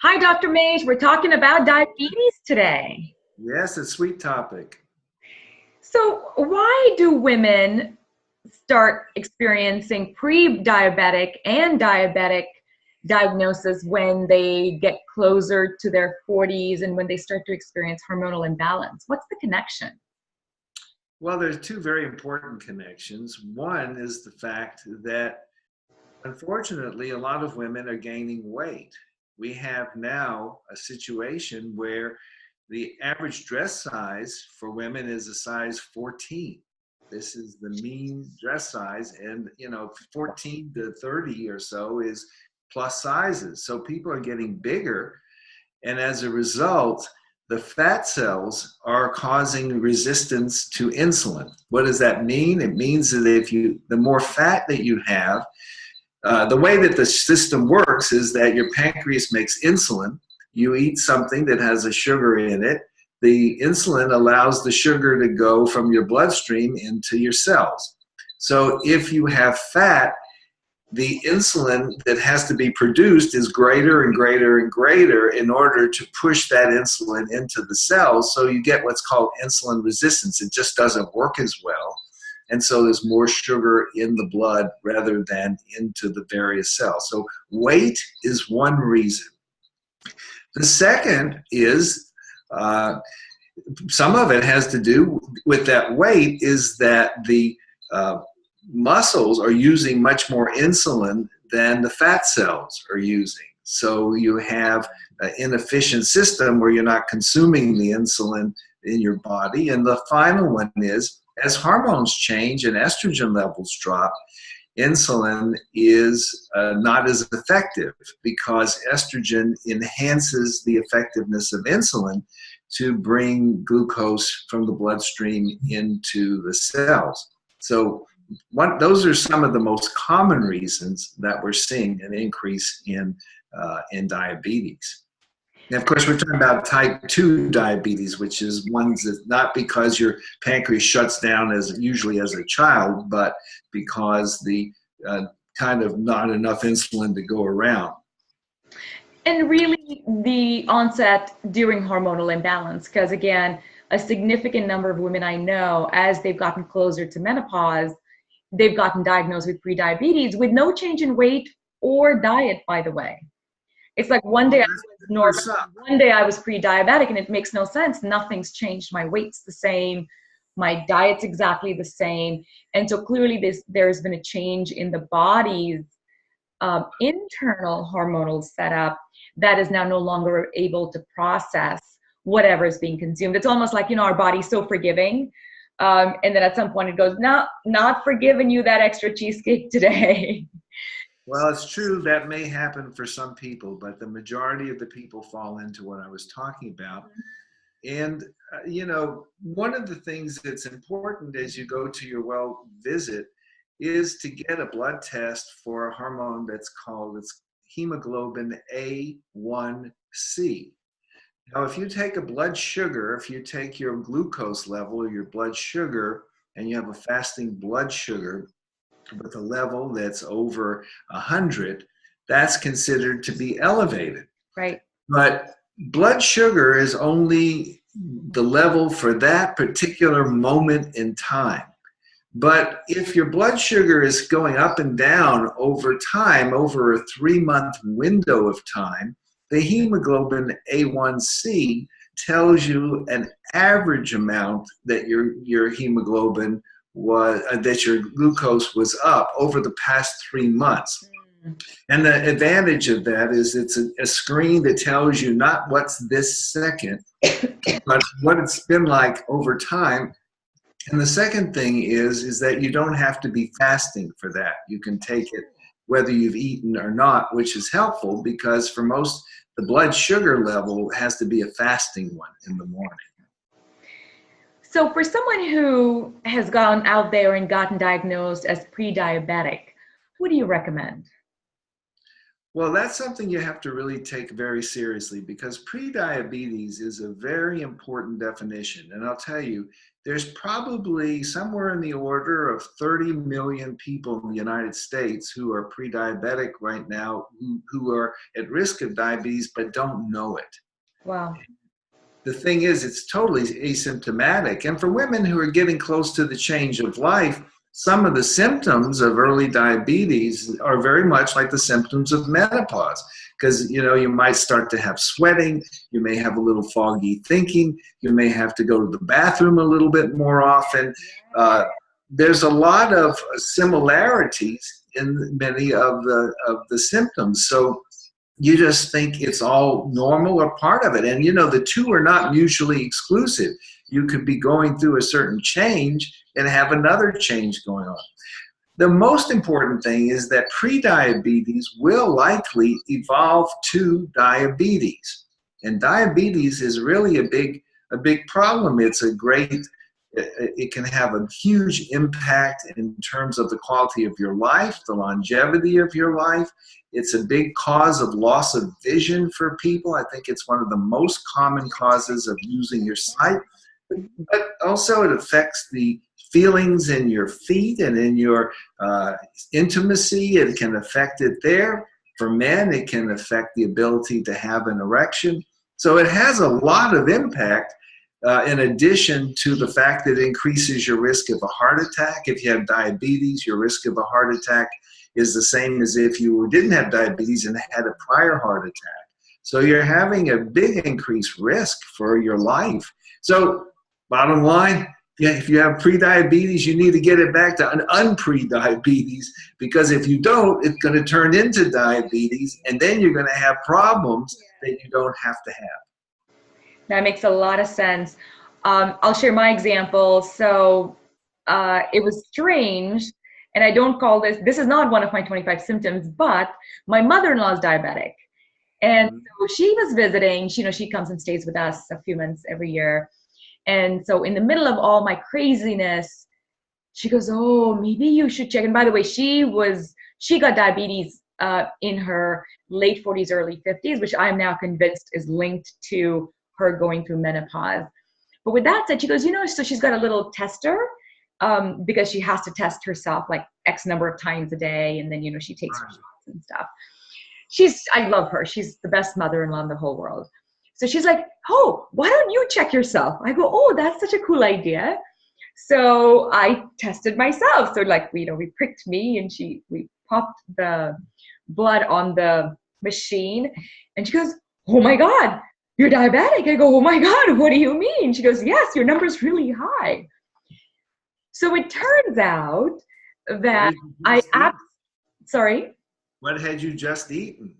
Hi, Dr. Mage. We're talking about diabetes today. Yes, a sweet topic. So, why do women start experiencing pre-diabetic and diabetic diagnosis when they get closer to their 40s and when they start to experience hormonal imbalance? What's the connection? Well, there's two very important connections. One is the fact that unfortunately, a lot of women are gaining weight. We have now a situation where the average dress size for women is a size 14. This is the mean dress size, and 14 to 30 or so is plus sizes. So people are getting bigger, and as a result, the fat cells are causing resistance to insulin. What does that mean? It means that the more fat that you have, the way that the system works is that your pancreas makes insulin. You eat something that has a sugar in it. The insulin allows the sugar to go from your bloodstream into your cells. So if you have fat, the insulin that has to be produced is greater and greater and greater in order to push that insulin into the cells. So you get what's called insulin resistance. It just doesn't work as well. And so there's more sugar in the blood rather than into the various cells. So weight is one reason. The second is some of it has to do with that weight, is that the muscles are using much more insulin than the fat cells are using. So you have an inefficient system where you're not consuming the insulin in your body. And the final one is, as hormones change and estrogen levels drop, insulin is not as effective because estrogen enhances the effectiveness of insulin to bring glucose from the bloodstream into the cells. So those are some of the most common reasons that we're seeing an increase in diabetes. And of course, we're talking about type 2 diabetes, which is ones that not because your pancreas shuts down usually as a child, but because the kind of not enough insulin to go around. And really, the onset during hormonal imbalance, because again, a significant number of women I know, as they've gotten closer to menopause, they've gotten diagnosed with prediabetes with no change in weight or diet, by the way. It's like one day I was normal, one day I was pre-diabetic, and it makes no sense. Nothing's changed. My weight's the same. My diet's exactly the same. And so clearly there's been a change in the body's internal hormonal setup that is now no longer able to process whatever is being consumed. It's almost like, our body's so forgiving. And then at some point it goes, no, not forgiving you that extra cheesecake today. Well, it's true that may happen for some people, but the majority of the people fall into what I was talking about. And, one of the things that's important as you go to your well visit is to get a blood test for a hormone that's called hemoglobin A1C. Now, if you take a blood sugar, if you take your glucose level or your blood sugar, and you have a fasting blood sugar with a level that's over 100, that's considered to be elevated. Right. But blood sugar is only the level for that particular moment in time. But if your blood sugar is going up and down over time, over a 3-month window of time, the hemoglobin A1C tells you an average amount that your hemoglobin was, that your glucose was up over the past 3 months. And the advantage of that is it's a screen that tells you not what's this second, but what it's been like over time. And the second thing is that you don't have to be fasting for that. You can take it whether you've eaten or not, which is helpful because for most, the blood sugar level has to be a fasting one in the morning. So for someone who has gone out there and gotten diagnosed as pre-diabetic, what do you recommend? Well, that's something you have to really take very seriously because prediabetes is a very important definition. And I'll tell you, there's probably somewhere in the order of 30 million people in the United States who are pre-diabetic right now, who are at risk of diabetes but don't know it. Wow. The thing is, it's totally asymptomatic. And for women who are getting close to the change of life, some of the symptoms of early diabetes are very much like the symptoms of menopause. Because, you know, you might start to have sweating, you may have a little foggy thinking, you may have to go to the bathroom a little bit more often. There's a lot of similarities in many of the symptoms. So you just think it's all normal or part of it. And, you know, the two are not mutually exclusive. You could be going through a certain change and have another change going on. The most important thing is that prediabetes will likely evolve to diabetes. And diabetes is really a big problem. It can have a huge impact in terms of the quality of your life, the longevity of your life. It's a big cause of loss of vision for people. I think it's one of the most common causes of losing your sight. But also it affects the feelings in your feet and in your intimacy. It can affect it there. For men, it can affect the ability to have an erection. So it has a lot of impact. In addition to the fact that it increases your risk of a heart attack. If you have diabetes, your risk of a heart attack is the same as if you didn't have diabetes and had a prior heart attack. So you're having a big increased risk for your life. So bottom line, yeah, if you have prediabetes, you need to get it back to an unprediabetes, because if you don't, it's going to turn into diabetes, and then you're going to have problems that you don't have to have. That makes a lot of sense. I'll share my example. So it was strange, and I don't call this is not one of my 25 symptoms, but my mother-in-law is diabetic. And so she was visiting, she comes and stays with us a few months every year. And so in the middle of all my craziness, she goes, oh, maybe you should check. And by the way, she got diabetes in her late 40s, early 50s, which I'm now convinced is linked to her going through menopause. But with that said, she goes, so she's got a little tester because she has to test herself like X number of times a day. And then, she takes her shots and stuff. I love her. She's the best mother-in-law in the whole world. So she's like, oh, why don't you check yourself? I go, oh, that's such a cool idea. So I tested myself. So like, we pricked me and we popped the blood on the machine. And she goes, oh my God, you're diabetic. I go, oh my God, what do you mean? She goes, yes, your number's really high. So it turns out that sorry? What had you just eaten?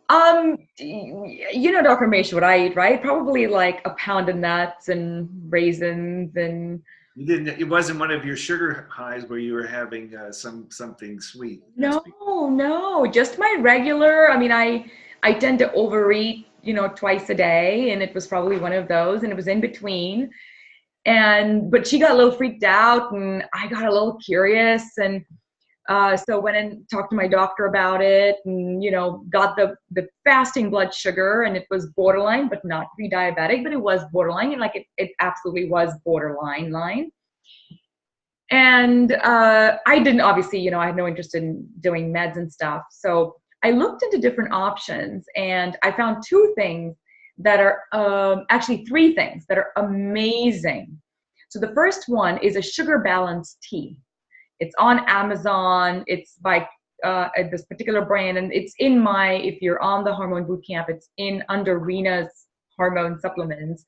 Dr. Mesh, what I eat, right? Probably like a pound of nuts and raisins and. It wasn't one of your sugar highs where you were having something sweet. No, just my regular. I mean, I tend to overeat, twice a day, and it was probably one of those, and it was in between. But she got a little freaked out, and I got a little curious, and so went and talked to my doctor about it, and got the fasting blood sugar, and it was borderline, but not pre-diabetic, but it was borderline, and like it absolutely was borderline line. And I didn't, obviously, I had no interest in doing meds and stuff. So I looked into different options, and I found two things that are actually three things that are amazing. So the first one is a sugar balance tea. It's on Amazon. It's by this particular brand, and it's if you're on the Hormone Bootcamp, it's under Rena's hormone supplements.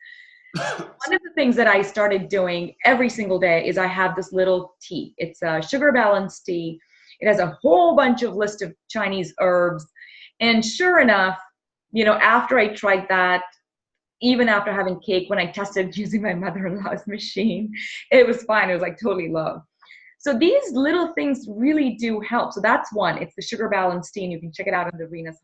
One of the things that I started doing every single day is I have this little tea. It's a sugar balance tea. It has a whole bunch of list of Chinese herbs. And sure enough, after I tried that, even after having cake, when I tested using my mother-in-law's machine, it was fine. It was like totally low. So these little things really do help. So that's one. It's the sugar balance tea, and you can check it out on the Rena's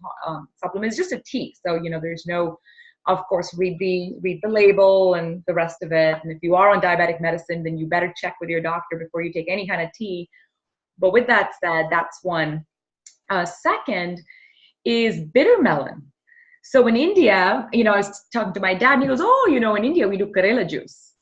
supplement. It's just a tea. So, there's no, of course, read the label and the rest of it. And if you are on diabetic medicine, then you better check with your doctor before you take any kind of tea. But with that said, that's one. Second is bitter melon. So in India, I was talking to my dad and he goes, oh, in India we do Karela juice.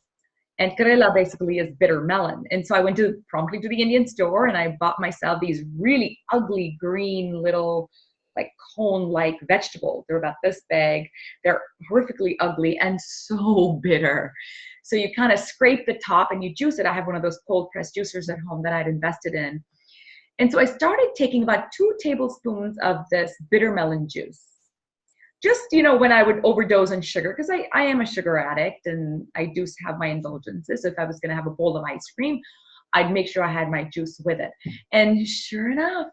And Karela basically is bitter melon. And so I went promptly to the Indian store and I bought myself these really ugly green little like cone-like vegetables. They're about this big. They're horrifically ugly and so bitter. So you kind of scrape the top and you juice it. I have one of those cold press juicers at home that I'd invested in. And so I started taking about 2 tablespoons of this bitter melon juice. Just, when I would overdose on sugar, because I am a sugar addict and I do have my indulgences. So if I was going to have a bowl of ice cream, I'd make sure I had my juice with it. And sure enough,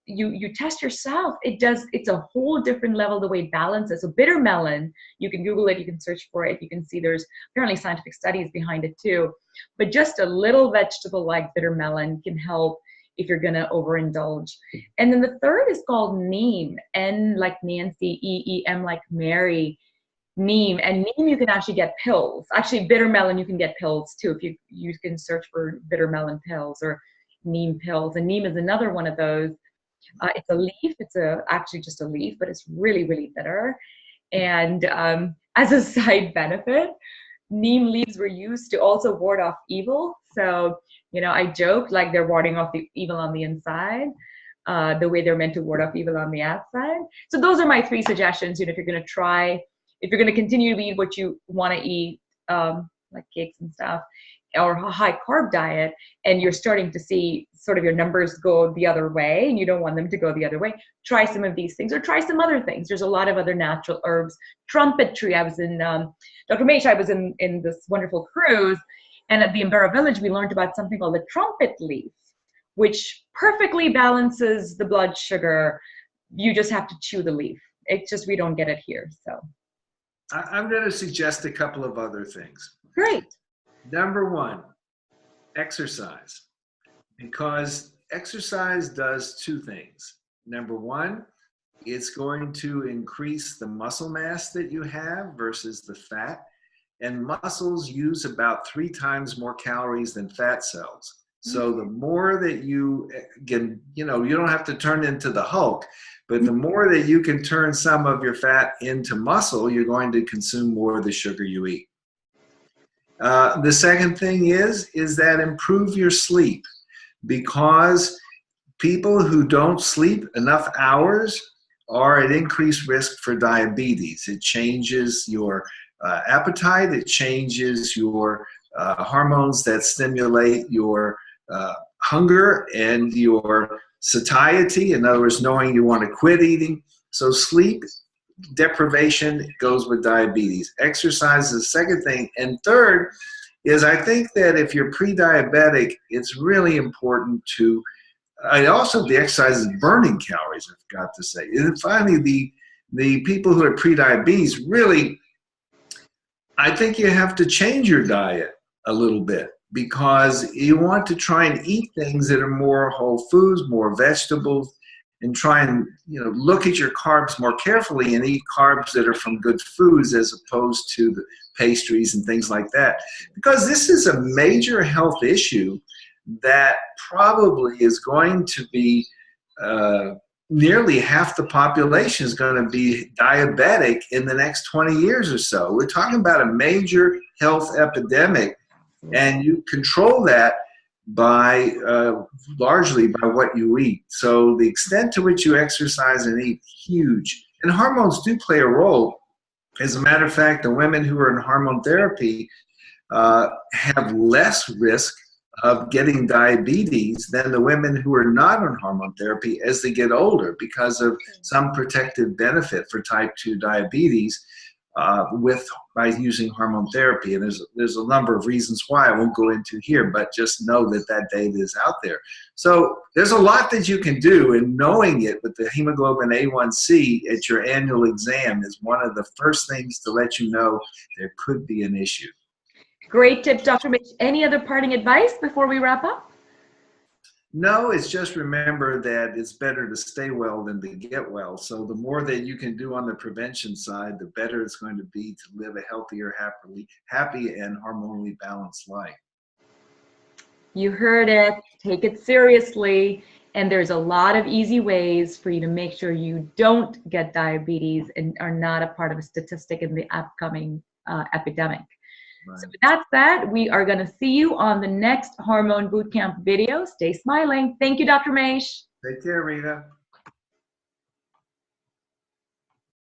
you test yourself. It's a whole different level the way it balances. So bitter melon, you can Google it, you can search for it. You can see there's apparently scientific studies behind it too. But just a little vegetable like bitter melon can help if you're gonna overindulge. And then the third is called neem, N like Nancy, E-E-M like Mary, neem. And neem you can actually get pills. Actually, bitter melon you can get pills too. If you can search for bitter melon pills or neem pills. And neem is another one of those. It's a leaf. It's actually just a leaf, but it's really, really bitter. And as a side benefit, neem leaves were used to also ward off evil. So, I joke like they're warding off the evil on the inside, the way they're meant to ward off evil on the outside. So those are my 3 suggestions. If you're going to continue to eat what you want to eat, like cakes and stuff, or a high carb diet, and you're starting to see sort of your numbers go the other way and you don't want them to go the other way, try some of these things or try some other things. There's a lot of other natural herbs. Trumpet tree. I was in, Dr. Maish, I was in this wonderful cruise, and at the Embera village, we learned about something called the trumpet leaf, which perfectly balances the blood sugar. You just have to chew the leaf. It's just, we don't get it here, so. I'm going to suggest a couple of other things. Great. Number 1, exercise. Because exercise does 2 things. Number 1, it's going to increase the muscle mass that you have versus the fat. And muscles use about 3 times more calories than fat cells. So the more that you can, you don't have to turn into the Hulk, but the more that you can turn some of your fat into muscle, you're going to consume more of the sugar you eat. The second thing is that improve your sleep, because people who don't sleep enough hours are at increased risk for diabetes. It changes your appetite, it changes your hormones that stimulate your hunger and your satiety, in other words, knowing you want to quit eating. So sleep deprivation goes with diabetes. Exercise is the second thing. And third is, I think that if you're pre-diabetic, it's really important to, the exercise is burning calories, I forgot to say. And finally, the people who are pre-diabetes, really, I think you have to change your diet a little bit, because you want to try and eat things that are more whole foods, more vegetables, and try and look at your carbs more carefully and eat carbs that are from good foods as opposed to the pastries and things like that. Because this is a major health issue that probably is going to be nearly half the population is going to be diabetic in the next 20 years or so. We're talking about a major health epidemic, and you control that by largely by what you eat. So the extent to which you exercise and eat, huge. And hormones do play a role. As a matter of fact, the women who are in hormone therapy have less risk of getting diabetes than the women who are not on hormone therapy as they get older, because of some protective benefit for type 2 diabetes by using hormone therapy. And there's a number of reasons why I won't go into here, but just know that that data is out there. So there's a lot that you can do, and knowing it with the hemoglobin A1C at your annual exam is one of the first things to let you know there could be an issue. Great tips, Dr. Mitch. Any other parting advice before we wrap up? No, it's just remember that it's better to stay well than to get well. So the more that you can do on the prevention side, the better it's going to be to live a healthier, happy and hormonally balanced life. You heard it. Take it seriously. And there's a lot of easy ways for you to make sure you don't get diabetes and are not a part of a statistic in the upcoming epidemic. Right. So with that said, we are going to see you on the next Hormone Bootcamp video. Stay smiling. Thank you, Dr. Maish. Take care, Rita.